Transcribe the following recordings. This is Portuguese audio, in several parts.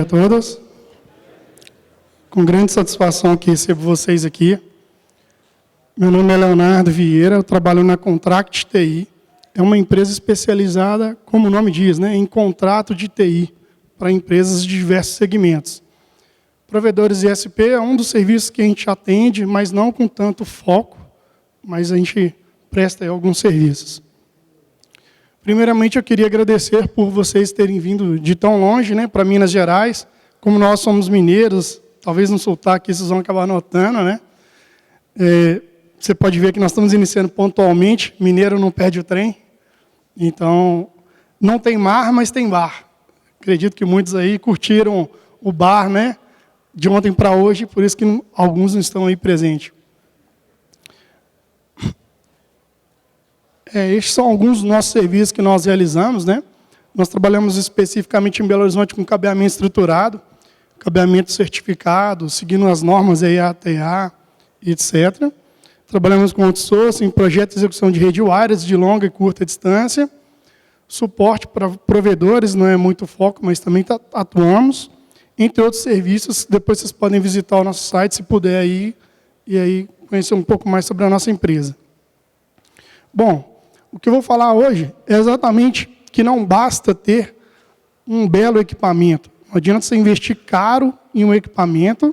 A todos. Com grande satisfação que recebo vocês aqui. Meu nome é Leonardo Vieira, eu trabalho na Contract TI. É uma empresa especializada, como o nome diz, em contrato de TI para empresas de diversos segmentos. Provedores ISP é um dos serviços que a gente atende, mas não com tanto foco, mas a gente presta aí alguns serviços. Primeiramente, eu queria agradecer por vocês terem vindo de tão longe, para Minas Gerais. Como nós somos mineiros, talvez no sotaque vocês vão acabar notando, Você pode ver que nós estamos iniciando pontualmente. Mineiro não perde o trem. Então, não tem mar, mas tem bar. Acredito que muitos aí curtiram o bar, de ontem para hoje, por isso que alguns não estão aí presentes. Estes são alguns dos nossos serviços que nós realizamos, Nós trabalhamos especificamente em Belo Horizonte com cabeamento estruturado, cabeamento certificado, seguindo as normas EATA, etc. Trabalhamos com outsourcing, projeto de execução de rede wireless de longa e curta distância, suporte para provedores, não é muito foco, mas também atuamos, entre outros serviços. Depois vocês podem visitar o nosso site, se puder, aí, e aí conhecer um pouco mais sobre a nossa empresa. Bom, o que eu vou falar hoje é exatamente que não basta ter um belo equipamento. Não adianta você investir caro em um equipamento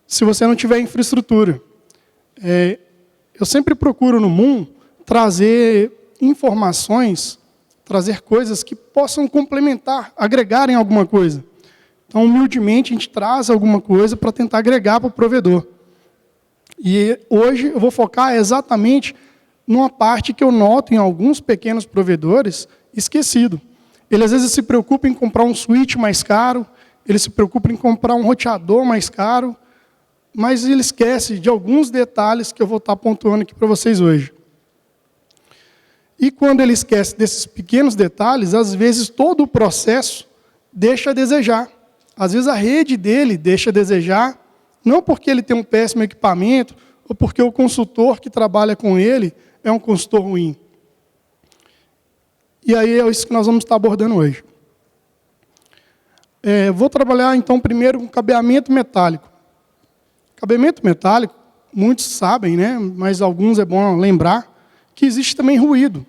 se você não tiver infraestrutura. Eu sempre procuro no Moon trazer informações, trazer coisas que possam complementar, agregarem alguma coisa. Então, humildemente, a gente traz alguma coisa para tentar agregar para o provedor. E hoje eu vou focar exatamente numa parte que eu noto em alguns pequenos provedores esquecido. Ele, às vezes, se preocupa em comprar um switch mais caro, ele se preocupa em comprar um roteador mais caro, mas ele esquece de alguns detalhes que eu vou estar pontuando aqui para vocês hoje. E quando ele esquece desses pequenos detalhes, às vezes todo o processo deixa a desejar. Às vezes a rede dele deixa a desejar, não porque ele tem um péssimo equipamento, ou porque o consultor que trabalha com ele é um consultor ruim. E aí é isso que nós vamos estar abordando hoje. Vou trabalhar, então, primeiro com cabeamento metálico. Cabeamento metálico, muitos sabem, mas alguns é bom lembrar, que existe também ruído.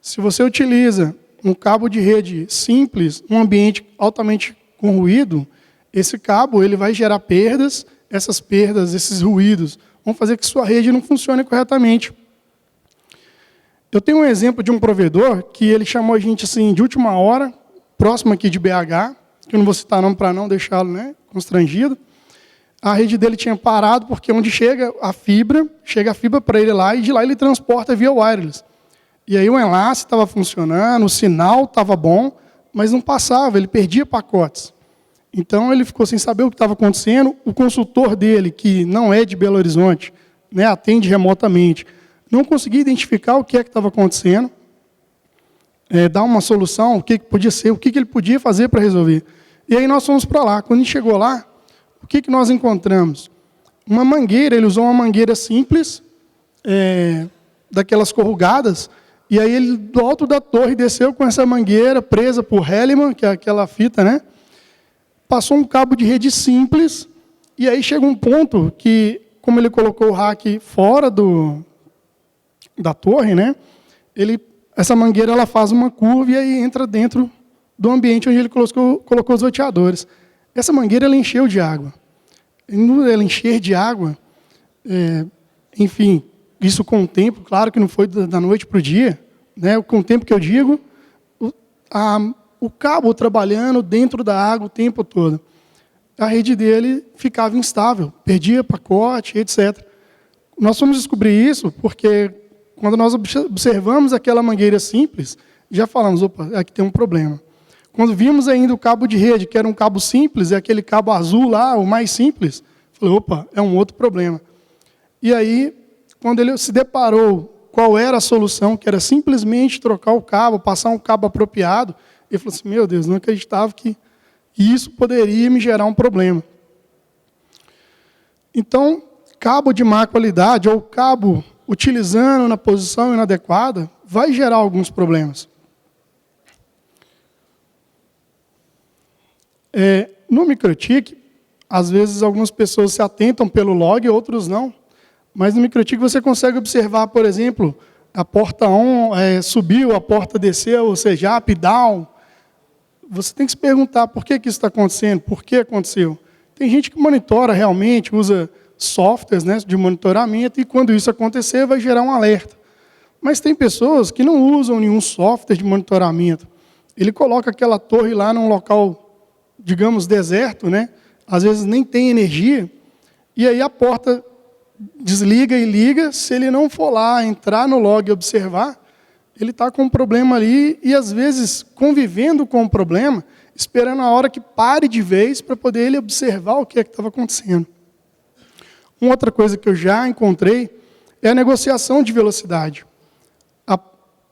Se você utiliza um cabo de rede simples, um ambiente altamente com ruído, esse cabo ele vai gerar perdas, essas perdas, esses ruídos, vão fazer que sua rede não funcione corretamente. Eu tenho um exemplo de um provedor que ele chamou a gente assim, de última hora, próximo aqui de BH, que eu não vou citar nome para não deixá-lo constrangido. A rede dele tinha parado porque onde chega a fibra para ele lá e de lá ele transporta via wireless. E aí o enlace estava funcionando, o sinal estava bom, mas não passava, ele perdia pacotes. Então ele ficou sem saber o que estava acontecendo. O consultor dele, que não é de Belo Horizonte, atende remotamente, não conseguia identificar o que estava acontecendo, dar uma solução, o que podia ser, o que ele podia fazer para resolver. E aí nós fomos para lá. Quando a gente chegou lá, o que nós encontramos? Uma mangueira, ele usou uma mangueira simples, daquelas corrugadas, e aí ele, do alto da torre, desceu com essa mangueira presa por Hellman, que é aquela fita, passou um cabo de rede simples, e aí chega um ponto que, como ele colocou o rack fora da torre, essa mangueira ela faz uma curva e aí entra dentro do ambiente onde ele colocou os roteadores. Essa mangueira ela encheu de água. Ela encher de água, enfim, isso com o tempo, claro que não foi da noite para o dia, com o tempo que eu digo, o cabo trabalhando dentro da água o tempo todo. A rede dele ficava instável, perdia pacote, etc. Nós fomos descobrir isso porque, quando nós observamos aquela mangueira simples, já falamos, opa, aqui tem um problema. Quando vimos ainda o cabo de rede, que era um cabo simples, aquele cabo azul lá, o mais simples, falei, opa, é um outro problema. E aí, quando ele se deparou qual era a solução, que era simplesmente trocar o cabo, passar um cabo apropriado, ele falou assim, meu Deus, não acreditava que isso poderia me gerar um problema. Então, cabo de má qualidade, ou cabo utilizando na posição inadequada, vai gerar alguns problemas. No MikroTik, às vezes algumas pessoas se atentam pelo log, outros não. Mas no MikroTik você consegue observar, por exemplo, a porta on subiu, a porta desceu, ou seja, up, down. Você tem que se perguntar por que isso está acontecendo, por que aconteceu. Tem gente que monitora realmente, usa softwares, né, de monitoramento, e quando isso acontecer vai gerar um alerta. Mas tem pessoas que não usam nenhum software de monitoramento. Ele coloca aquela torre lá num local, digamos, deserto, né? Às vezes nem tem energia, e aí a porta desliga e liga. Se ele não for lá, entrar no log e observar, ele está com um problema ali e, às vezes, convivendo com o problema, esperando a hora que pare de vez para poder ele observar o que é que estava acontecendo. Uma outra coisa que eu já encontrei é a negociação de velocidade.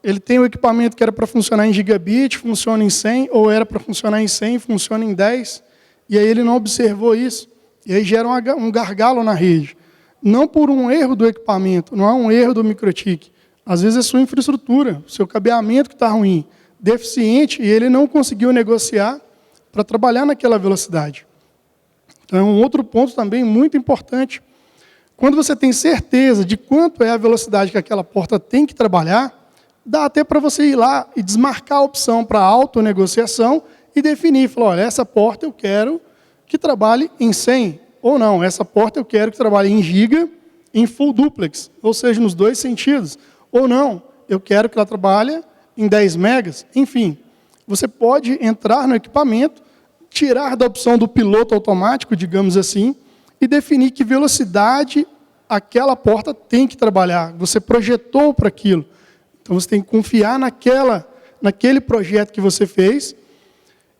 Ele tem o equipamento que era para funcionar em gigabit, funciona em 100, ou era para funcionar em 100, funciona em 10, e aí ele não observou isso. E aí gera um gargalo na rede. Não por um erro do equipamento, não é um erro do MikroTik. Às vezes é sua infraestrutura, seu cabeamento que está ruim, deficiente, e ele não conseguiu negociar para trabalhar naquela velocidade. Então, é um outro ponto também muito importante. Quando você tem certeza de quanto é a velocidade que aquela porta tem que trabalhar, dá até para você ir lá e desmarcar a opção para autonegociação e definir, falar, olha, essa porta eu quero que trabalhe em 100, ou não, essa porta eu quero que trabalhe em giga, em full duplex, ou seja, nos dois sentidos, ou não, eu quero que ela trabalhe em 10 megas, enfim. Você pode entrar no equipamento, tirar da opção do piloto automático, digamos assim, e definir que velocidade aquela porta tem que trabalhar. Você projetou para aquilo. Então, você tem que confiar naquele projeto que você fez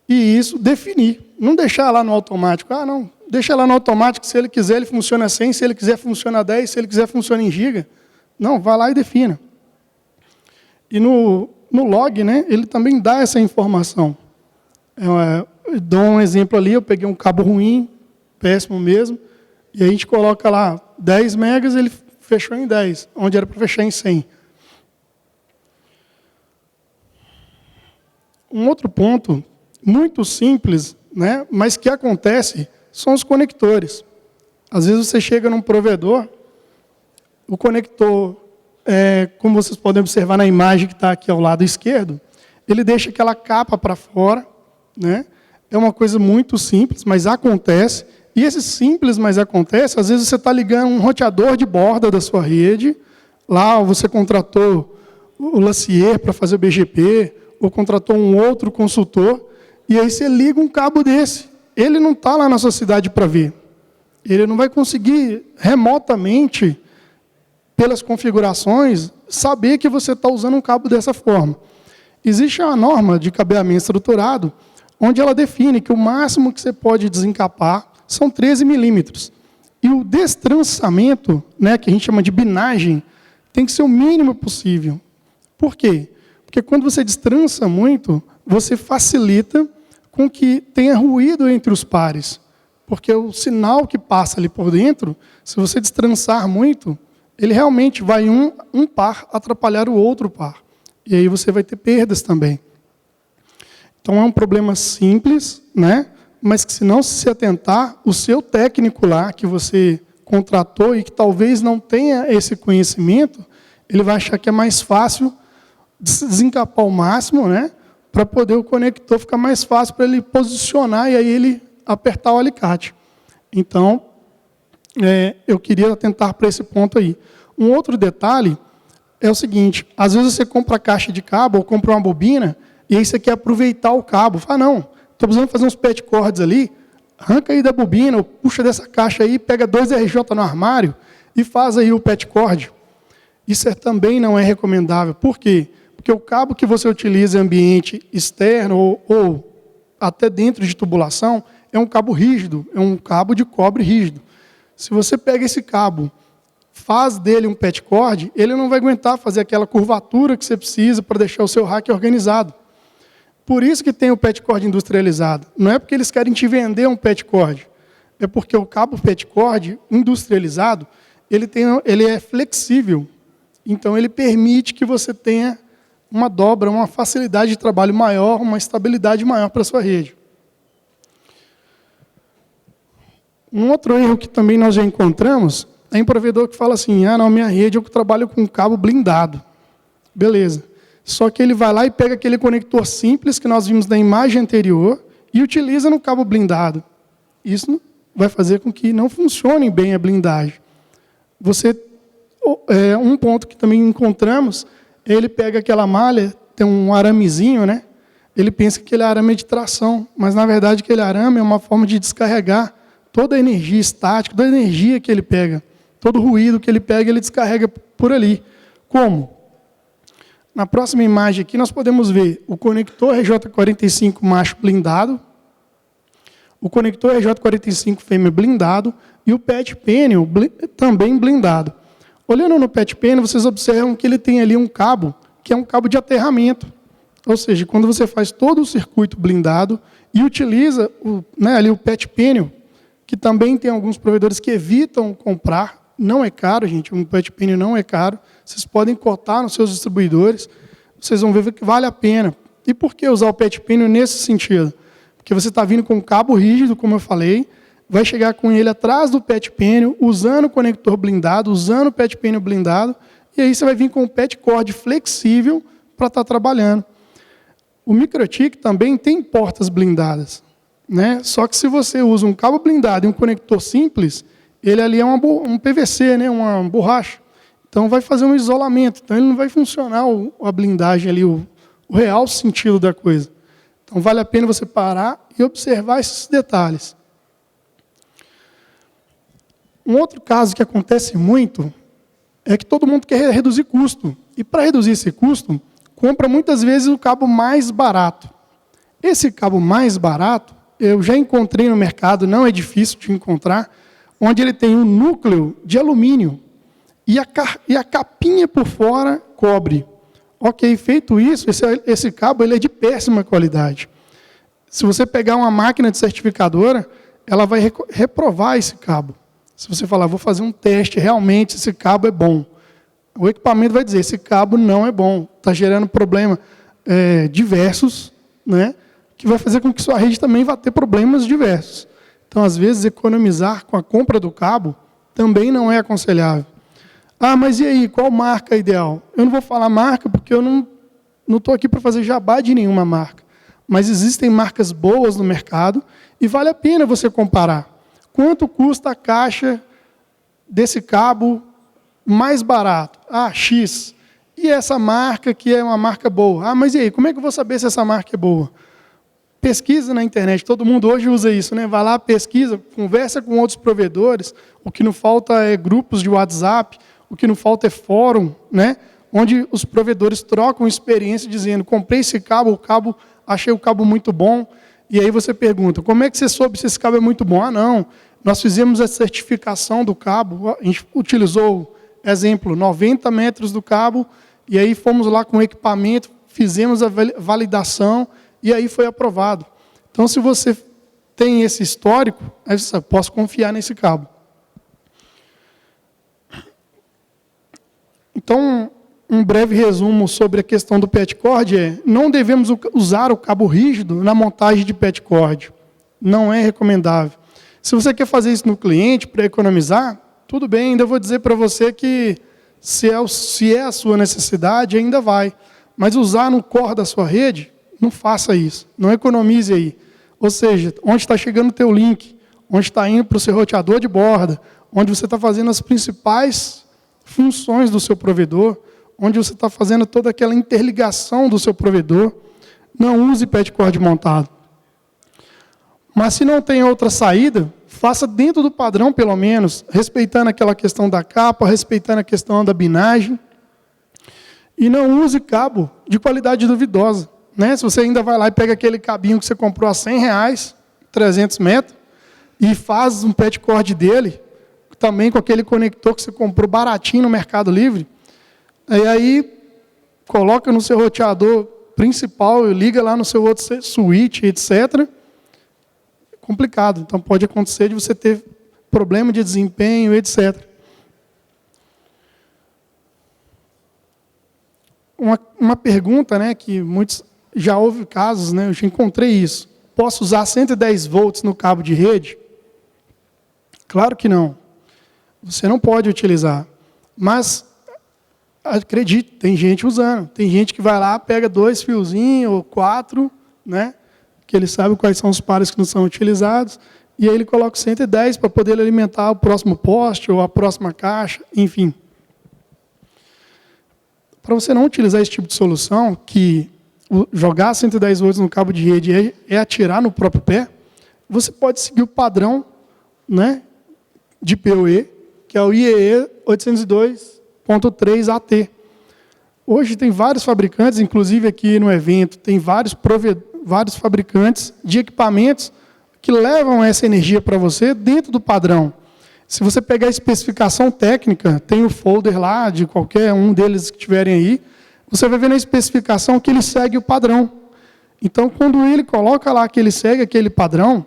e isso definir. Não deixar lá no automático. Ah, não, deixa lá no automático, se ele quiser, ele funciona 100, se ele quiser, funciona 10, se ele quiser, funciona em giga. Não, vá lá e defina. E no log, né, ele também dá essa informação. Eu dou um exemplo ali, eu peguei um cabo ruim, péssimo mesmo, e a gente coloca lá 10 megas, ele fechou em 10, onde era para fechar em 100. Um outro ponto, muito simples, né, mas que acontece, são os conectores. Às vezes você chega num provedor, o conector, como vocês podem observar na imagem que está aqui ao lado esquerdo, ele deixa aquela capa para fora, né? É uma coisa muito simples, mas acontece. E esse simples, mas acontece, às vezes você está ligando um roteador de borda da sua rede, lá você contratou o Lacier para fazer o BGP, ou contratou um outro consultor, e aí você liga um cabo desse. Ele não está lá na sua cidade para ver. Ele não vai conseguir remotamente, pelas configurações, saber que você está usando um cabo dessa forma. Existe uma norma de cabeamento estruturado, onde ela define que o máximo que você pode desencapar são 13 milímetros. E o destrançamento, né, que a gente chama de binagem, tem que ser o mínimo possível. Por quê? Porque quando você destrança muito, você facilita com que tenha ruído entre os pares. Porque o sinal que passa ali por dentro, se você destrançar muito, ele realmente vai um par atrapalhar o outro par. E aí você vai ter perdas também. Então é um problema simples, né? Mas que se não se atentar, o seu técnico lá, que você contratou e que talvez não tenha esse conhecimento, ele vai achar que é mais fácil desencapar o máximo, né? Para poder o conector ficar mais fácil para ele posicionar e aí ele apertar o alicate. Então, eu queria atentar para esse ponto aí. Um outro detalhe é o seguinte, às vezes você compra a caixa de cabo ou compra uma bobina e aí você quer aproveitar o cabo. Fala, não, estou precisando fazer uns pet cords ali, arranca aí da bobina, ou puxa dessa caixa aí, pega 2 RJ no armário e faz aí o pet cord. Isso também não é recomendável. Por quê? Porque o cabo que você utiliza em ambiente externo ou até dentro de tubulação é um cabo rígido, é um cabo de cobre rígido. Se você pega esse cabo, faz dele um pet cord, ele não vai aguentar fazer aquela curvatura que você precisa para deixar o seu rack organizado. Por isso que tem o pet cord industrializado. Não é porque eles querem te vender um pet cord, é porque o cabo pet cord industrializado, ele é flexível. Então, ele permite que você tenha uma dobra, uma facilidade de trabalho maior, uma estabilidade maior para a sua rede. Um outro erro que também nós já encontramos é em provedor que fala assim, não, minha rede eu trabalho com cabo blindado. Beleza. Só que ele vai lá e pega aquele conector simples que nós vimos na imagem anterior e utiliza no cabo blindado. Isso vai fazer com que não funcione bem a blindagem. Um ponto que também encontramos, ele pega aquela malha, tem um aramezinho, né? Ele pensa que aquele arame é de tração, mas na verdade aquele arame é uma forma de descarregar toda a energia estática, toda a energia que ele pega, todo o ruído que ele pega, ele descarrega por ali. Como? Na próxima imagem aqui nós podemos ver o conector RJ45 macho blindado, o conector RJ45 fêmea blindado e o PET panel também blindado. Olhando no PET panel, vocês observam que ele tem ali um cabo, que é um cabo de aterramento. Ou seja, quando você faz todo o circuito blindado e utiliza ali o PET panel, que também tem alguns provedores que evitam comprar, não é caro, gente, um PET panel não é caro, vocês podem cotar nos seus distribuidores, vocês vão ver que vale a pena. E por que usar o PET panel nesse sentido? Porque você está vindo com um cabo rígido, como eu falei, vai chegar com ele atrás do PET panel, usando o conector blindado, usando o PET panel blindado, e aí você vai vir com o PET cord flexível para estar trabalhando. O MikroTik também tem portas blindadas, né? Só que se você usa um cabo blindado e um conector simples, ele ali é um PVC, né? Uma borracha. Então vai fazer um isolamento, então ele não vai funcionar a blindagem ali, o real sentido da coisa. Então vale a pena você parar e observar esses detalhes. Um outro caso que acontece muito é que todo mundo quer reduzir custo. E para reduzir esse custo, compra muitas vezes o cabo mais barato. Esse cabo mais barato, eu já encontrei no mercado, não é difícil de encontrar, onde ele tem um núcleo de alumínio e a capinha por fora cobre. Ok, feito isso, esse cabo ele é de péssima qualidade. Se você pegar uma máquina de certificadora, ela vai reprovar esse cabo. Se você falar, vou fazer um teste, realmente esse cabo é bom. O equipamento vai dizer, esse cabo não é bom, está gerando problema diversos, né, que vai fazer com que sua rede também vá ter problemas diversos. Então, às vezes, economizar com a compra do cabo também não é aconselhável. Ah, mas e aí, qual marca é ideal? Eu não vou falar marca porque eu não estou aqui para fazer jabá de nenhuma marca. Mas existem marcas boas no mercado e vale a pena você comparar. Quanto custa a caixa desse cabo mais barato? Ah, X. E essa marca que é uma marca boa? Ah, mas e aí, como é que eu vou saber se essa marca é boa? Pesquisa na internet, todo mundo hoje usa isso, né? Vai lá, pesquisa, conversa com outros provedores, o que não falta é grupos de WhatsApp, o que não falta é fórum, né? Onde os provedores trocam experiência dizendo, comprei esse cabo, achei o cabo muito bom, e aí você pergunta, como é que você soube se esse cabo é muito bom? Ah, não, nós fizemos a certificação do cabo, a gente utilizou, exemplo, 90 metros do cabo, e aí fomos lá com o equipamento, fizemos a validação, e aí foi aprovado. Então, se você tem esse histórico, aí você sabe, posso confiar nesse cabo. Então, um breve resumo sobre a questão do PET cord é, não devemos usar o cabo rígido na montagem de PET cord. Não é recomendável. Se você quer fazer isso no cliente para economizar, tudo bem, ainda vou dizer para você que se é a sua necessidade, ainda vai. Mas usar no core da sua rede, não faça isso. Não economize aí. Ou seja, onde está chegando o teu link, onde está indo para o seu roteador de borda, onde você está fazendo as principais funções do seu provedor, onde você está fazendo toda aquela interligação do seu provedor, não use PET cord montado. Mas se não tem outra saída, faça dentro do padrão, pelo menos, respeitando aquela questão da capa, respeitando a questão da binagem, e não use cabo de qualidade duvidosa. Né? Se você ainda vai lá e pega aquele cabinho que você comprou a R$100, 300 metros, e faz um PET cord dele, também com aquele conector que você comprou baratinho no Mercado Livre, e aí coloca no seu roteador principal, liga lá no seu outro switch, etc. Complicado. Então pode acontecer de você ter problema de desempenho, etc. Uma pergunta, né, que muitos já houve casos, né, eu já encontrei isso. Posso usar 110 volts no cabo de rede? Claro que não. Você não pode utilizar. Mas, acredite, tem gente usando. Tem gente que vai lá, pega 2 fiozinhos ou 4, né? Que ele sabe quais são os pares que não são utilizados, e aí ele coloca 110 para poder alimentar o próximo poste ou a próxima caixa, enfim. Para você não utilizar esse tipo de solução, que jogar 110 volts no cabo de rede é atirar no próprio pé, você pode seguir o padrão, né, de PoE, que é o IEE 802.3 AT. Hoje tem vários fabricantes, inclusive aqui no evento, tem vários fabricantes de equipamentos que levam essa energia para você dentro do padrão. Se você pegar a especificação técnica, tem o folder lá de qualquer um deles que tiverem aí, você vai ver na especificação que ele segue o padrão. Então, quando ele coloca lá que ele segue aquele padrão,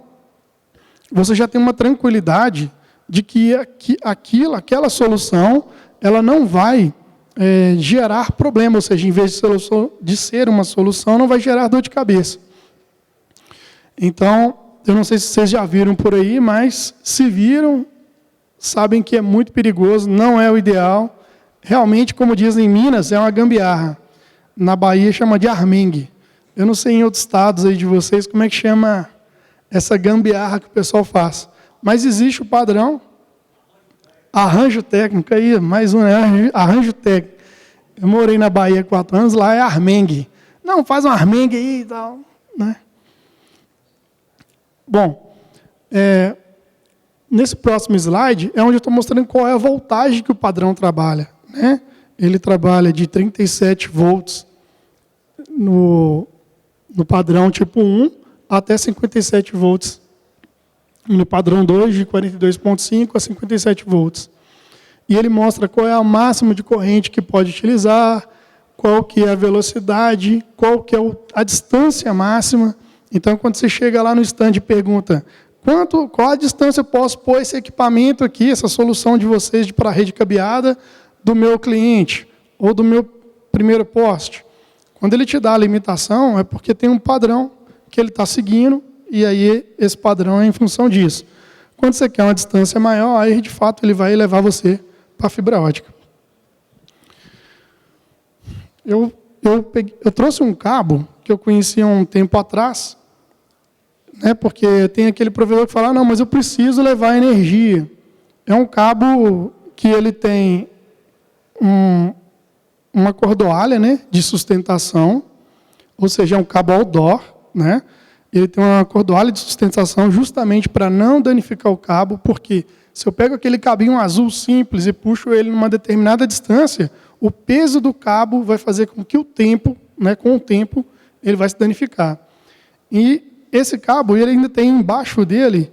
você já tem uma tranquilidade de que aquela solução, ela não vai gerar problema, ou seja, em vez de ser uma solução, não vai gerar dor de cabeça. Então, eu não sei se vocês já viram por aí, mas se viram, sabem que é muito perigoso, não é o ideal. Realmente, como dizem em Minas, é uma gambiarra. Na Bahia chama de armengue. Eu não sei em outros estados aí de vocês como é que chama essa gambiarra que o pessoal faz. Mas existe o padrão, arranjo técnico, aí, mais um, arranjo técnico. Eu morei na Bahia há 4 anos, lá é armengue. Não, faz um armengue aí e tal, né? Bom, nesse próximo slide é onde eu estou mostrando qual é a voltagem que o padrão trabalha, né? Ele trabalha de 37 volts no padrão tipo 1 até 57 volts no padrão 2, de 42.5 a 57 volts. E ele mostra qual é a máxima de corrente que pode utilizar, qual que é a velocidade, qual que é a distância máxima. Então, quando você chega lá no stand e pergunta qual a distância eu posso pôr esse equipamento aqui, essa solução de vocês para a rede cabeada do meu cliente ou do meu primeiro poste. Quando ele te dá a limitação, é porque tem um padrão que ele está seguindo, e aí esse padrão é em função disso. Quando você quer uma distância maior, aí de fato ele vai levar você para a fibra ótica. Eu trouxe um cabo que eu conheci há um tempo atrás, né, porque tem aquele provedor que fala, não, mas eu preciso levar energia. É um cabo que ele tem uma cordoalha, né, de sustentação, ou seja, é um cabo outdoor, né? Ele tem uma cordoalha de sustentação justamente para não danificar o cabo, porque se eu pego aquele cabinho azul simples e puxo ele numa determinada distância, o peso do cabo vai fazer com que com o tempo, ele vai se danificar. E esse cabo, ele ainda tem embaixo dele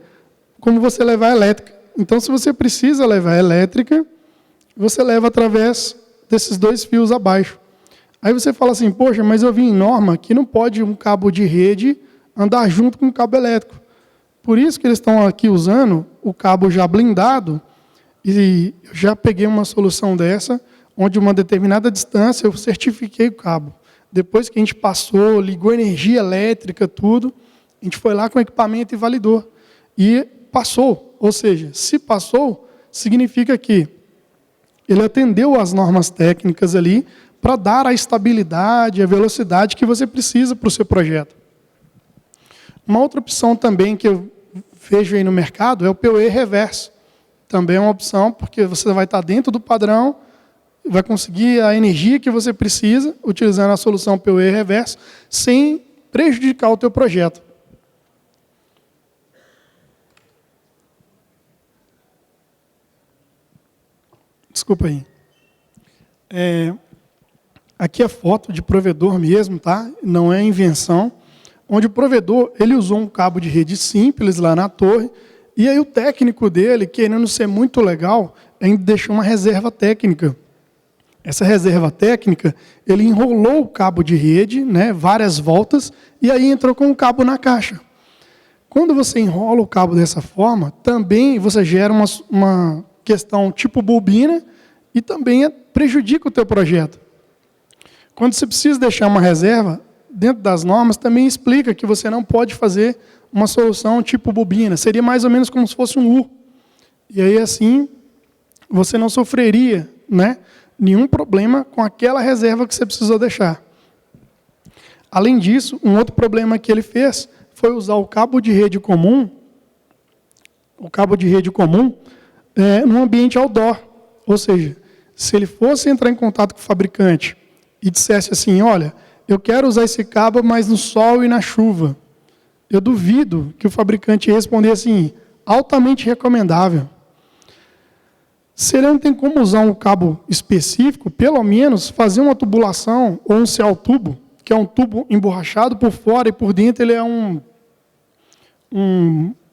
como você levar a elétrica. Então, se você precisa levar a elétrica, você leva através desses 2 fios abaixo. Aí você fala assim, poxa, mas eu vi em norma que não pode um cabo de rede andar junto com o cabo elétrico. Por isso que eles estão aqui usando o cabo já blindado, e eu já peguei uma solução dessa, onde uma determinada distância eu certifiquei o cabo. Depois que a gente passou, ligou energia elétrica, tudo, a gente foi lá com o equipamento e validou. E passou. Ou seja, se passou, significa que ele atendeu às normas técnicas ali para dar a estabilidade, a velocidade que você precisa para o seu projeto. Uma outra opção também que eu vejo aí no mercado é o PoE reverso. Também é uma opção, porque você vai estar dentro do padrão, vai conseguir a energia que você precisa, utilizando a solução PoE reverso, sem prejudicar o teu projeto. Desculpa aí. Aqui é foto de provedor mesmo, tá? Não é invenção. Onde o provedor, ele usou um cabo de rede simples lá na torre, e aí o técnico dele, querendo ser muito legal, ainda deixou uma reserva técnica. Essa reserva técnica, ele enrolou o cabo de rede, né, várias voltas, e aí entrou com o cabo na caixa. Quando você enrola o cabo dessa forma, também você gera uma questão tipo bobina, e também prejudica o teu projeto. Quando você precisa deixar uma reserva, dentro das normas, também explica que você não pode fazer uma solução tipo bobina. Seria mais ou menos como se fosse um U. E aí, assim, você não sofreria, né, nenhum problema com aquela reserva que você precisou deixar. Além disso, um outro problema que ele fez foi usar o cabo de rede comum, no ambiente outdoor. Ou seja, se ele fosse entrar em contato com o fabricante e dissesse assim, olha, eu quero usar esse cabo, mas no sol e na chuva, eu duvido que o fabricante ia responder assim, altamente recomendável. Se ele não tem como usar um cabo específico, pelo menos fazer uma tubulação ou um céu tubo, que é um tubo emborrachado por fora e por dentro ele é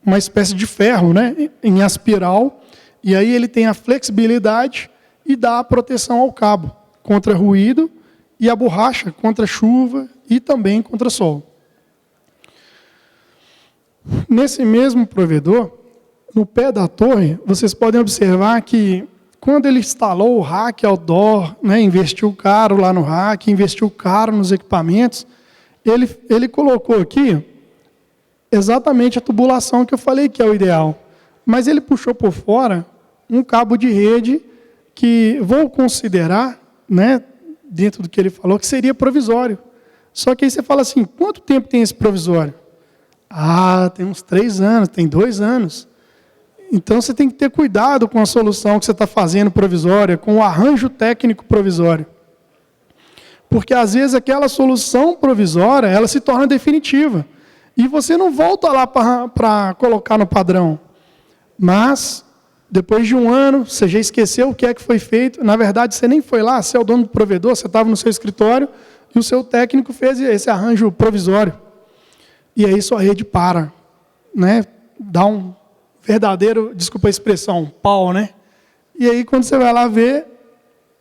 uma espécie de ferro, né, em aspiral, e aí ele tem a flexibilidade e dá a proteção ao cabo contra ruído e a borracha contra chuva e também contra sol. Nesse mesmo provedor, no pé da torre, vocês podem observar que quando ele instalou o rack outdoor, né, investiu caro lá no rack, investiu caro nos equipamentos, ele colocou aqui exatamente a tubulação que eu falei que é o ideal. Mas ele puxou por fora um cabo de rede que vou considerar, né, dentro do que ele falou, que seria provisório. Só que aí você fala assim, quanto tempo tem esse provisório? Ah, tem uns 3 anos, tem 2 anos. Então, você tem que ter cuidado com a solução que você está fazendo provisória, com o arranjo técnico provisório. Porque, às vezes, aquela solução provisória, ela se torna definitiva. E você não volta lá para colocar no padrão. Mas, depois de 1 ano, você já esqueceu o que é que foi feito. Na verdade, você nem foi lá, você é o dono do provedor, você estava no seu escritório, e o seu técnico fez esse arranjo provisório. E aí sua rede para, né? Dá um verdadeiro, desculpa a expressão, pau, né? E aí, quando você vai lá ver,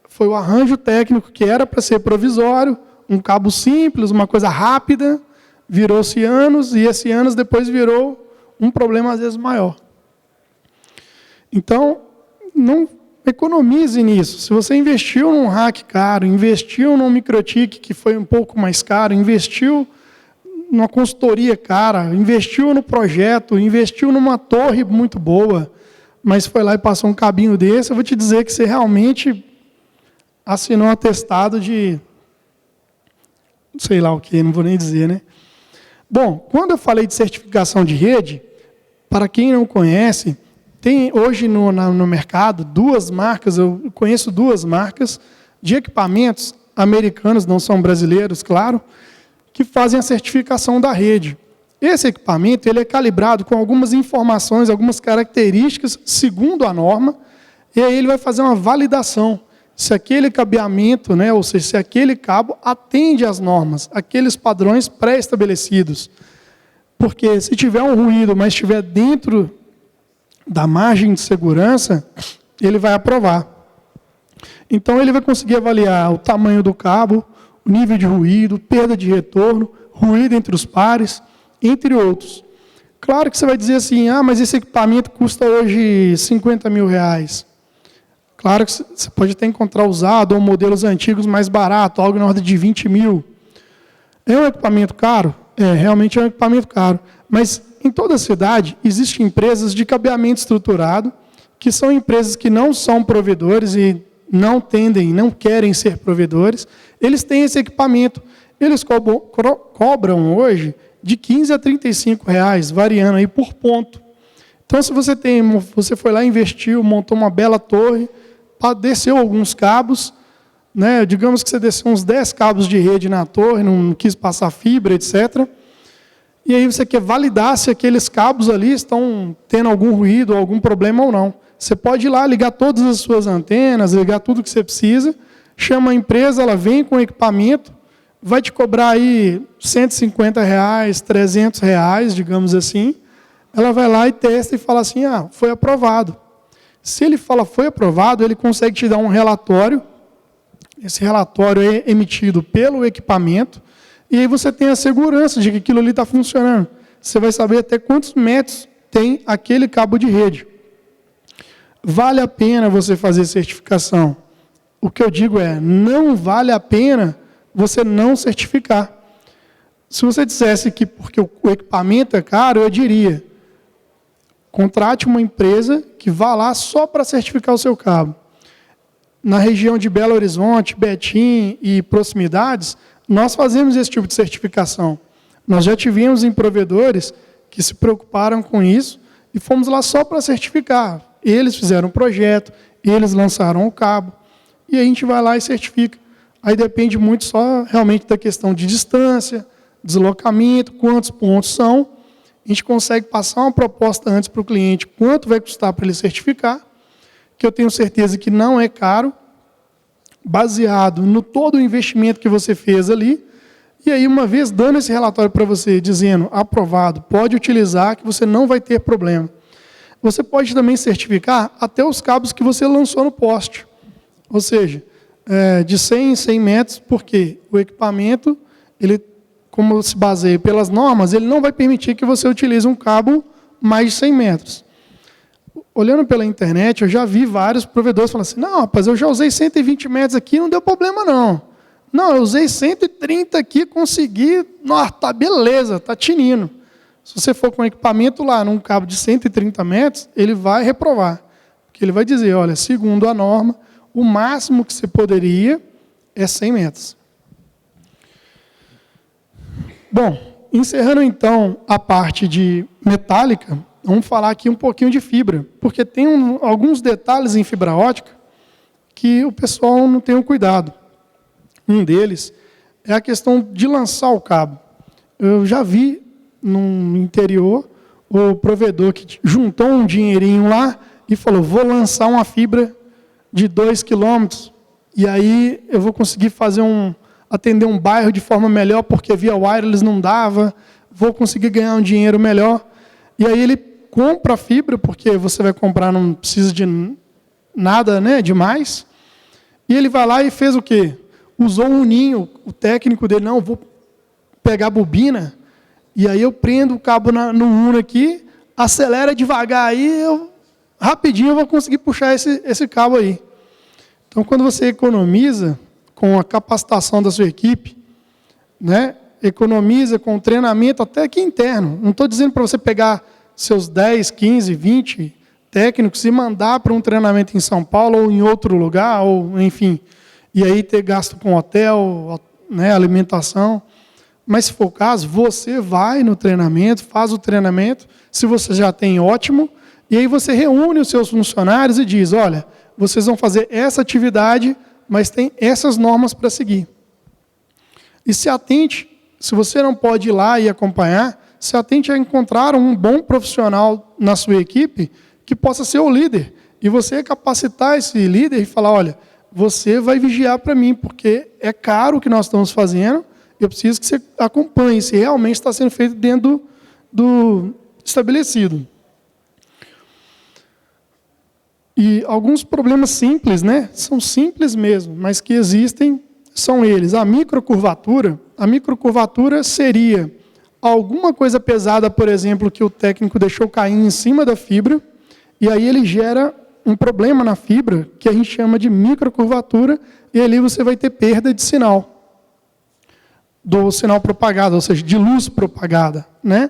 foi o arranjo técnico que era para ser provisório, um cabo simples, uma coisa rápida, virou-se anos, e esse anos depois virou um problema, às vezes, maior. Então, não economize nisso. Se você investiu num rack caro, investiu num microtik que foi um pouco mais caro, investiu numa consultoria cara, investiu no projeto, investiu numa torre muito boa, mas foi lá e passou um cabinho desse, eu vou te dizer que você realmente assinou um atestado de sei lá o que, não vou nem dizer, né? Bom, quando eu falei de certificação de rede, para quem não conhece, tem hoje no mercado 2 marcas, eu conheço 2 marcas de equipamentos americanos, não são brasileiros, claro, que fazem a certificação da rede. Esse equipamento ele é calibrado com algumas informações, algumas características, segundo a norma, e aí ele vai fazer uma validação. Se aquele cabeamento, né, ou seja, se aquele cabo atende às normas, aqueles padrões pré-estabelecidos. Porque se tiver um ruído, mas estiver dentro da margem de segurança, ele vai aprovar. Então, ele vai conseguir avaliar o tamanho do cabo, o nível de ruído, perda de retorno, ruído entre os pares, entre outros. Claro que você vai dizer assim, mas esse equipamento custa hoje R$50 mil. Claro que você pode até encontrar usado ou modelos antigos mais barato, algo na ordem de 20 mil. É um equipamento caro? Realmente é um equipamento caro. Mas em toda a cidade existem empresas de cabeamento estruturado, que são empresas que não são provedores e não querem ser provedores. Eles têm esse equipamento. Eles cobram hoje de R$15 a R$35, variando aí por ponto. Então, se você foi lá, investiu, montou uma bela torre, desceu alguns cabos, né? Digamos que você desceu uns 10 cabos de rede na torre, não quis passar fibra, etc. E aí você quer validar se aqueles cabos ali estão tendo algum ruído, algum problema ou não. Você pode ir lá, ligar todas as suas antenas, ligar tudo que você precisa, chama a empresa, ela vem com o equipamento, vai te cobrar aí R$150, R$300, digamos assim. Ela vai lá e testa e fala assim, foi aprovado. Se ele fala foi aprovado, ele consegue te dar um relatório. Esse relatório é emitido pelo equipamento, e aí você tem a segurança de que aquilo ali está funcionando. Você vai saber até quantos metros tem aquele cabo de rede. Vale a pena você fazer certificação. O que eu digo não vale a pena você não certificar. Se você dissesse que porque o equipamento é caro, eu diria, Contrate uma empresa que vá lá só para certificar o seu cabo. Na região de Belo Horizonte, Betim e proximidades, nós fazemos esse tipo de certificação. Nós já tivemos em provedores que se preocuparam com isso e fomos lá só para certificar. Eles fizeram o projeto, eles lançaram o cabo, e a gente vai lá e certifica. Aí depende muito só realmente da questão de distância, deslocamento, quantos pontos são. A gente consegue passar uma proposta antes para o cliente, quanto vai custar para ele certificar, que eu tenho certeza que não é caro, baseado no todo o investimento que você fez ali. E aí, uma vez dando esse relatório para você, dizendo, aprovado, pode utilizar, que você não vai ter problema. Você pode também certificar até os cabos que você lançou no poste. Ou seja, de 100 em 100 metros, porque o equipamento, ele, como se baseia pelas normas, ele não vai permitir que você utilize um cabo mais de 100 metros. Olhando pela internet, eu já vi vários provedores falando assim, não, rapaz, eu já usei 120 metros aqui, não deu problema não. Não, eu usei 130 aqui, consegui, nossa, tá beleza, tá tinindo. Se você for com equipamento lá, num cabo de 130 metros, ele vai reprovar. Porque ele vai dizer, olha, segundo a norma, o máximo que você poderia é 100 metros. Bom, encerrando então a parte de metálica, vamos falar aqui um pouquinho de fibra, porque tem alguns detalhes em fibra ótica que o pessoal não tem o cuidado. Um deles é a questão de lançar o cabo. Eu já vi no interior o provedor que juntou um dinheirinho lá e falou, vou lançar uma fibra de 2 quilômetros e aí eu vou conseguir atender um bairro de forma melhor, porque via wireless não dava, vou conseguir ganhar um dinheiro melhor. E aí ele compra a fibra, porque você vai comprar, não precisa de nada, né, demais. E ele vai lá e fez o quê? Usou um ninho, o técnico dele, não, vou pegar a bobina, e aí eu prendo o cabo no uno aqui, acelera devagar aí, rapidinho eu vou conseguir puxar esse cabo aí. Então, quando você economiza com a capacitação da sua equipe, né, economiza com o treinamento até aqui interno, não estou dizendo para você pegar seus 10, 15, 20 técnicos e mandar para um treinamento em São Paulo ou em outro lugar, ou enfim, e aí ter gasto com hotel, né, alimentação. Mas se for o caso, você vai no treinamento, faz o treinamento, se você já tem, ótimo, e aí você reúne os seus funcionários e diz, olha, vocês vão fazer essa atividade, mas tem essas normas para seguir. E se atente, se você não pode ir lá e acompanhar, se atente a encontrar um bom profissional na sua equipe que possa ser o líder. E você capacitar esse líder e falar, olha, você vai vigiar para mim, porque é caro o que nós estamos fazendo, eu preciso que você acompanhe se realmente está sendo feito dentro do estabelecido. E alguns problemas simples, né? São simples mesmo, mas que existem, são eles. A microcurvatura seria alguma coisa pesada, por exemplo, que o técnico deixou cair em cima da fibra, e aí ele gera um problema na fibra, que a gente chama de microcurvatura, e ali você vai ter perda de sinal, do sinal propagado, ou seja, de luz propagada, né?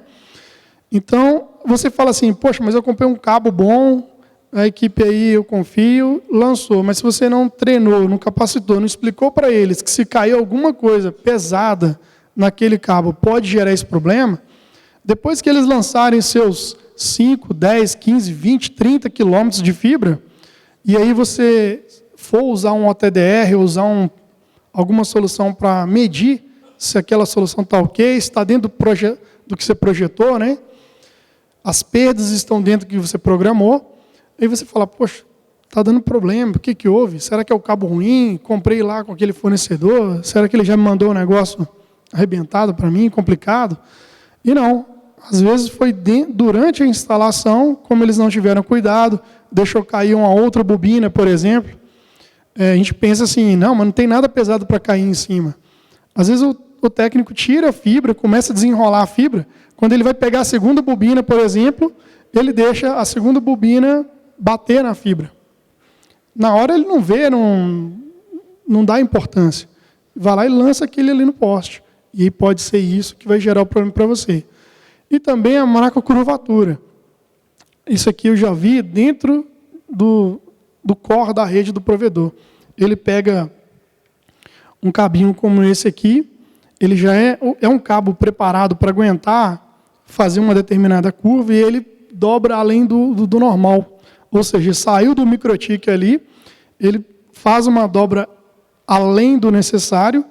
Então, você fala assim, poxa, mas eu comprei um cabo bom, a equipe aí eu confio, lançou, mas se você não treinou, não capacitou, não explicou para eles que se cair alguma coisa pesada naquele cabo pode gerar esse problema, depois que eles lançarem seus 5, 10, 15, 20, 30 quilômetros de fibra, e aí você for usar um OTDR, usar alguma solução para medir se aquela solução está ok, está dentro do que você projetou, né? As perdas estão dentro do que você programou, aí você fala, poxa, está dando problema, o que houve? Será que é o cabo ruim? Comprei lá com aquele fornecedor, será que ele já me mandou um negócio arrebentado para mim, complicado? E não, às vezes foi durante a instalação, como eles não tiveram cuidado, deixou cair uma outra bobina, por exemplo, a gente pensa assim, não, mas não tem nada pesado para cair em cima. Às vezes o técnico tira a fibra, começa a desenrolar a fibra, quando ele vai pegar a segunda bobina, por exemplo, ele deixa a segunda bobina bater na fibra. Na hora ele não vê, não dá importância. Vai lá e lança aquele ali no poste. E pode ser isso que vai gerar o problema para você. E também a macrocurvatura. Isso aqui eu já vi dentro do core da rede do provedor. Ele pega um cabinho como esse aqui, ele já é um cabo preparado para aguentar fazer uma determinada curva e ele dobra além do normal. Ou seja, saiu do microtik ali, ele faz uma dobra além do necessário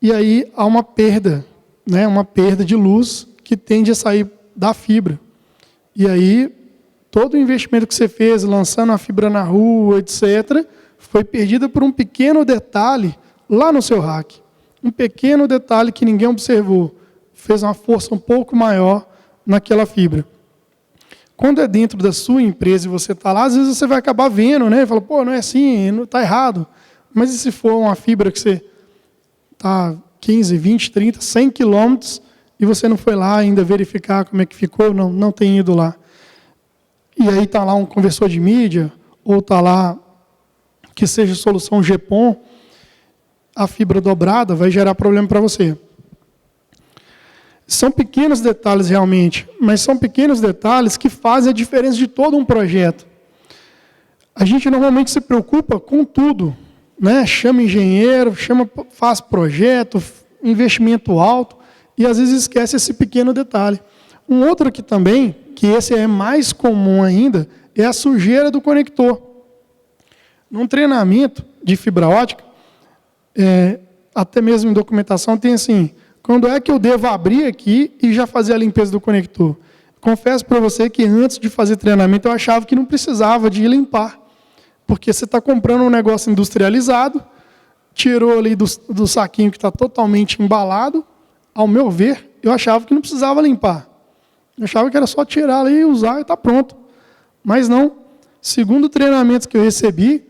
e aí há uma perda, né, uma perda de luz que tende a sair da fibra. E aí, todo o investimento que você fez, lançando a fibra na rua, etc., foi perdido por um pequeno detalhe lá no seu rack. Um pequeno detalhe que ninguém observou. Fez uma força um pouco maior naquela fibra. Quando é dentro da sua empresa e você está lá, às vezes você vai acabar vendo, né? Fala, pô, não é assim, não está errado. Mas e se for uma fibra que você está 15, 20, 30, 100 quilômetros e você não foi lá ainda verificar como é que ficou, não tem ido lá. E aí está lá um conversor de mídia, ou está lá que seja solução GPON, a fibra dobrada vai gerar problema para você. São pequenos detalhes realmente, mas são pequenos detalhes que fazem a diferença de todo um projeto. A gente normalmente se preocupa com tudo, né? Chama engenheiro, faz projeto, investimento alto, e às vezes esquece esse pequeno detalhe. Um outro aqui também, que esse é mais comum ainda, é a sujeira do conector. Num treinamento de fibra ótica, até mesmo em documentação, tem assim, quando é que eu devo abrir aqui e já fazer a limpeza do conector? Confesso para você que antes de fazer treinamento eu achava que não precisava de limpar, porque você está comprando um negócio industrializado, tirou ali do saquinho que está totalmente embalado, ao meu ver, eu achava que não precisava limpar. Eu achava que era só tirar ali, usar e está pronto. Mas não. Segundo o treinamento que eu recebi,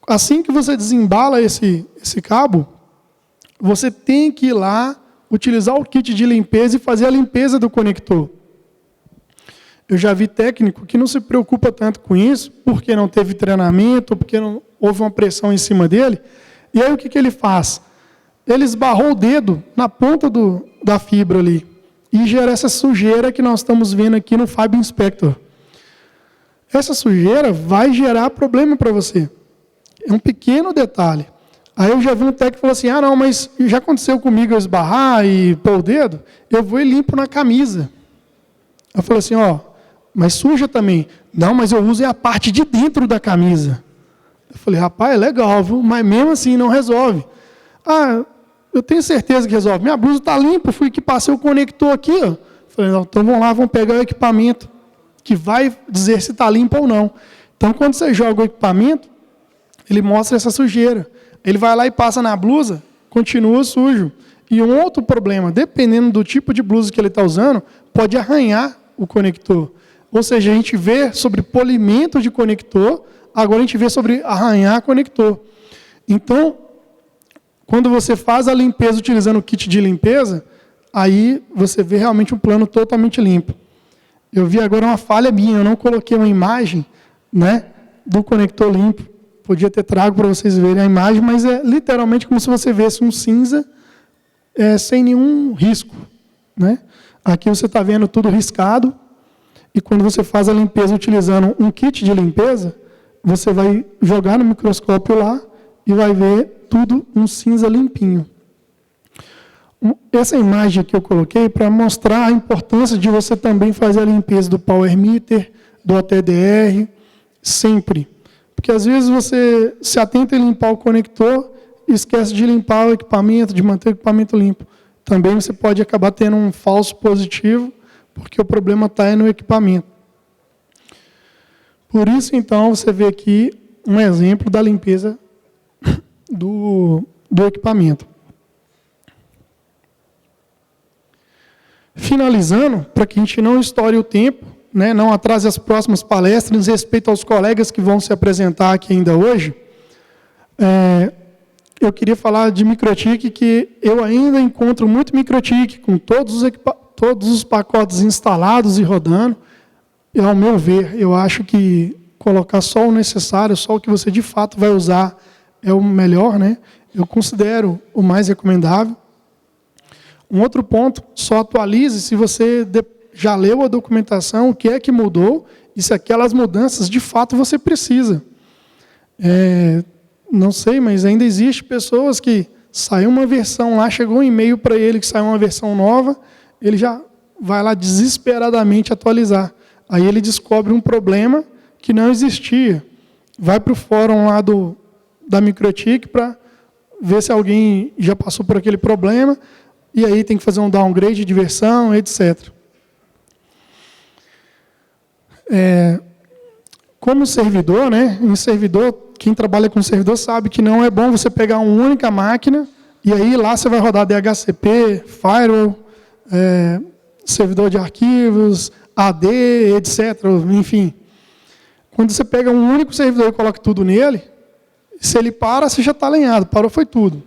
assim que você desembala esse cabo, você tem que ir lá, utilizar o kit de limpeza e fazer a limpeza do conector. Eu já vi técnico que não se preocupa tanto com isso, porque não teve treinamento, porque não houve uma pressão em cima dele. E aí o que ele faz? Ele esbarrou o dedo na ponta da fibra ali e gera essa sujeira que nós estamos vendo aqui no Fab Inspector. Essa sujeira vai gerar problema para você. É um pequeno detalhe. Aí eu já vi um técnico que falou assim, não, mas já aconteceu comigo eu esbarrar e pôr o dedo, eu vou e limpo na camisa. Eu falei assim, mas suja também. Não, mas eu uso a parte de dentro da camisa. Eu falei, rapaz, é legal, viu? Mas mesmo assim não resolve. Eu tenho certeza que resolve. Minha blusa está limpa, fui que passei o conector aqui. Eu falei, não, então vamos lá, vamos pegar o equipamento que vai dizer se está limpo ou não. Então, quando você joga o equipamento, ele mostra essa sujeira. Ele vai lá e passa na blusa, continua sujo. E um outro problema, dependendo do tipo de blusa que ele está usando, pode arranhar o conector. Ou seja, a gente vê sobre polimento de conector, agora a gente vê sobre arranhar conector. Então, quando você faz a limpeza utilizando o kit de limpeza, aí você vê realmente um plano totalmente limpo. Eu vi agora uma falha minha, eu não coloquei uma imagem, né, do conector limpo. Podia ter trago para vocês verem a imagem, mas é literalmente como se você visse um cinza sem nenhum risco, né? Aqui você está vendo tudo riscado, e quando você faz a limpeza utilizando um kit de limpeza, você vai jogar no microscópio lá e vai ver tudo um cinza limpinho. Essa imagem que eu coloquei para mostrar a importância de você também fazer a limpeza do Power Meter, do OTDR, sempre. Porque às vezes você se atenta em limpar o conector e esquece de limpar o equipamento, de manter o equipamento limpo. Também você pode acabar tendo um falso positivo, porque o problema está no equipamento. Por isso, então, você vê aqui um exemplo da limpeza do equipamento. Finalizando, para que a gente não estoure o tempo, né, não atrase as próximas palestras, respeito aos colegas que vão se apresentar aqui ainda hoje, eu queria falar de MikroTik, que eu ainda encontro muito MikroTik, com todos os pacotes instalados e rodando. E, ao meu ver, eu acho que colocar só o necessário, só o que você de fato vai usar, é o melhor, né? Eu considero o mais recomendável. Um outro ponto, só atualize se você já leu a documentação, o que é que mudou, e se aquelas mudanças, de fato, você precisa. Não sei, mas ainda existe pessoas que saiu uma versão lá, chegou um e-mail para ele que saiu uma versão nova, ele já vai lá desesperadamente atualizar. Aí ele descobre um problema que não existia. Vai para o fórum lá da Microtik para ver se alguém já passou por aquele problema, e aí tem que fazer um downgrade de versão, etc. Como servidor, né? Em servidor, quem trabalha com servidor sabe que não é bom você pegar uma única máquina e aí lá você vai rodar DHCP, firewall, servidor de arquivos, AD, etc. Enfim, quando você pega um único servidor e coloca tudo nele, se ele para, você já está alinhado, parou, foi tudo.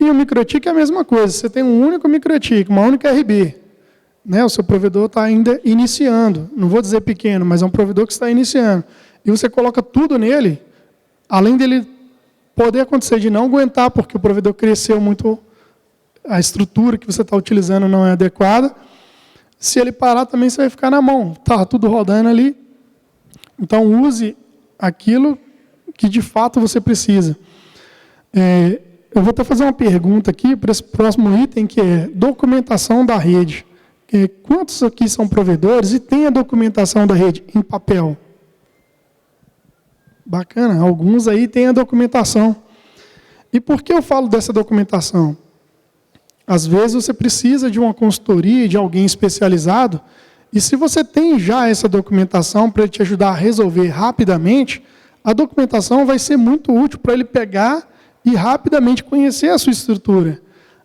E o Microtik é a mesma coisa, você tem um único Microtik, uma única RB. Né? O seu provedor está ainda iniciando, não vou dizer pequeno, mas é um provedor que está iniciando. E você coloca tudo nele, além dele poder acontecer de não aguentar, porque o provedor cresceu muito, a estrutura que você está utilizando não é adequada, se ele parar também você vai ficar na mão, está tudo rodando ali. Então use aquilo que de fato você precisa. Eu vou até fazer uma pergunta aqui para esse próximo item, que é documentação da rede. Quantos aqui são provedores e tem a documentação da rede em papel? Bacana, alguns aí têm a documentação. E por que eu falo dessa documentação? Às vezes você precisa de uma consultoria, de alguém especializado, e se você tem já essa documentação para ele te ajudar a resolver rapidamente, a documentação vai ser muito útil para ele pegar e rapidamente conhecer a sua estrutura.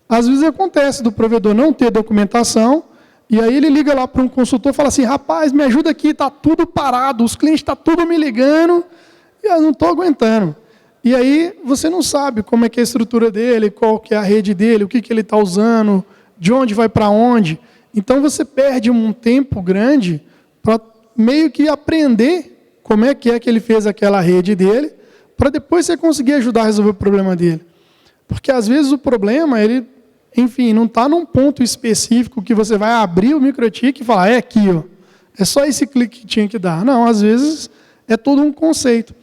Às vezes acontece do provedor não ter documentação, e aí ele liga lá para um consultor e fala assim, rapaz, me ajuda aqui, está tudo parado, os clientes estão tudo me ligando, e eu não estou aguentando. E aí você não sabe como é que é a estrutura dele, qual que é a rede dele, o que ele está usando, de onde vai para onde. Então você perde um tempo grande para meio que aprender como é que ele fez aquela rede dele, para depois você conseguir ajudar a resolver o problema dele. Porque às vezes o problema, ele, enfim, não está num ponto específico que você vai abrir o Microtik e falar, é aqui, ó, é só esse clique que tinha que dar. Não, às vezes é todo um conceito.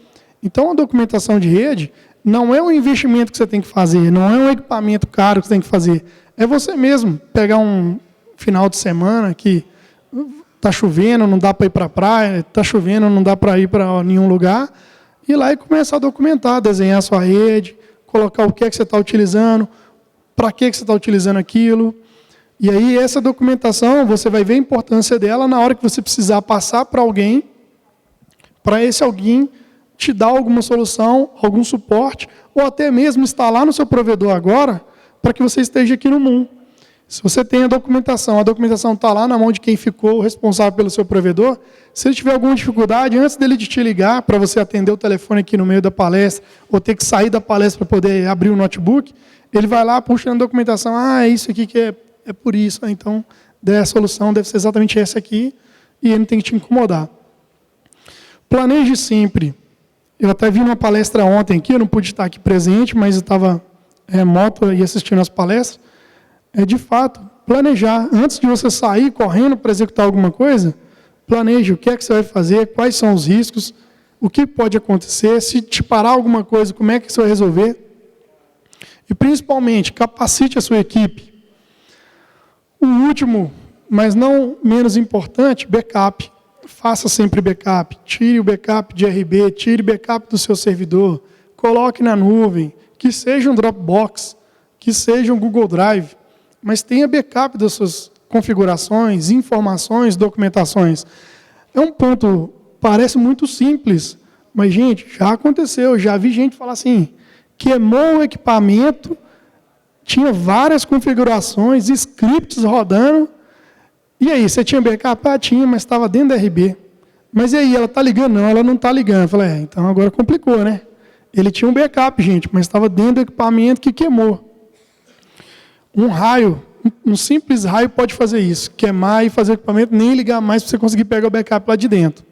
Então a documentação de rede não é um investimento que você tem que fazer, não é um equipamento caro que você tem que fazer. É você mesmo pegar um final de semana que está chovendo, não dá para ir para a praia, está chovendo, não dá para ir para nenhum lugar, ir lá e começar a documentar, desenhar a sua rede, colocar o que é que você está utilizando, para que você está utilizando aquilo. E aí essa documentação, você vai ver a importância dela na hora que você precisar passar para alguém, para esse alguém te dar alguma solução, algum suporte, ou até mesmo instalar no seu provedor agora, para que você esteja aqui no mundo. Se você tem a documentação está lá na mão de quem ficou responsável pelo seu provedor, se ele tiver alguma dificuldade, antes dele de te ligar, para você atender o telefone aqui no meio da palestra, ou ter que sair da palestra para poder abrir o notebook, ele vai lá puxando a documentação, é isso aqui que é por isso, então a solução deve ser exatamente essa aqui, e ele não tem que te incomodar. Planeje sempre. Eu até vi uma palestra ontem aqui, eu não pude estar aqui presente, mas eu estava remoto e assistindo as palestras. De fato, planejar. Antes de você sair correndo para executar alguma coisa, planeje o que é que você vai fazer, quais são os riscos, o que pode acontecer, se te parar alguma coisa, como é que você vai resolver. E, principalmente, capacite a sua equipe. O último, mas não menos importante, backup. Faça sempre backup. Tire o backup de RB, tire o backup do seu servidor, coloque na nuvem, que seja um Dropbox, que seja um Google Drive, mas tenha backup das suas configurações, informações, documentações. É um ponto, parece muito simples, mas, gente, já aconteceu, já vi gente falar assim, queimou o equipamento, tinha várias configurações, scripts rodando, e aí, você tinha backup? Tinha, mas estava dentro da RB. Mas e aí, ela está ligando? Não, ela não está ligando. Eu falei, então agora complicou, né? Ele tinha um backup, gente, mas estava dentro do equipamento que queimou. Um raio, um simples raio pode fazer isso. Queimar e fazer o equipamento, nem ligar mais para você conseguir pegar o backup lá de dentro.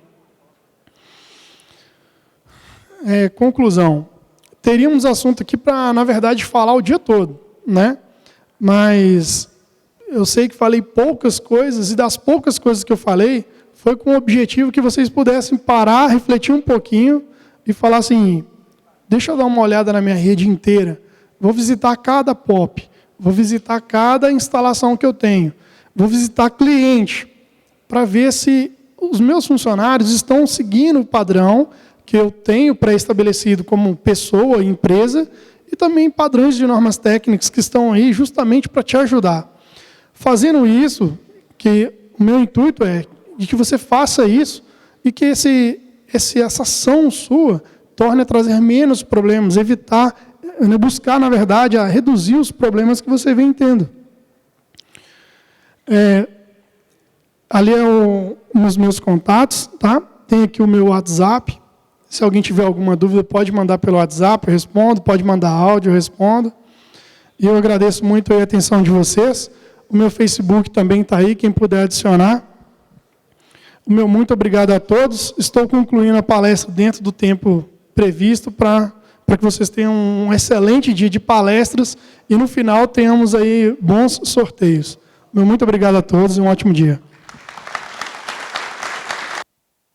Conclusão. Teríamos assunto aqui para, na verdade, falar o dia todo, né? Mas eu sei que falei poucas coisas, e das poucas coisas que eu falei, foi com o objetivo que vocês pudessem parar, refletir um pouquinho e falar assim, deixa eu dar uma olhada na minha rede inteira, vou visitar cada POP, vou visitar cada instalação que eu tenho, vou visitar cliente, para ver se os meus funcionários estão seguindo o padrão que eu tenho pré-estabelecido como pessoa, empresa, e também padrões de normas técnicas que estão aí justamente para te ajudar. Fazendo isso, que o meu intuito é de que você faça isso e que essa ação sua torne a trazer menos problemas, evitar, buscar, na verdade, a reduzir os problemas que você vem tendo. Ali os meus contatos, tá? Tem aqui o meu WhatsApp. Se alguém tiver alguma dúvida, pode mandar pelo WhatsApp, eu respondo. Pode mandar áudio, eu respondo. E eu agradeço muito a atenção de vocês. O meu Facebook também está aí, quem puder adicionar. O meu muito obrigado a todos. Estou concluindo a palestra dentro do tempo previsto para que vocês tenham um excelente dia de palestras e no final tenhamos aí bons sorteios. Meu muito obrigado a todos e um ótimo dia.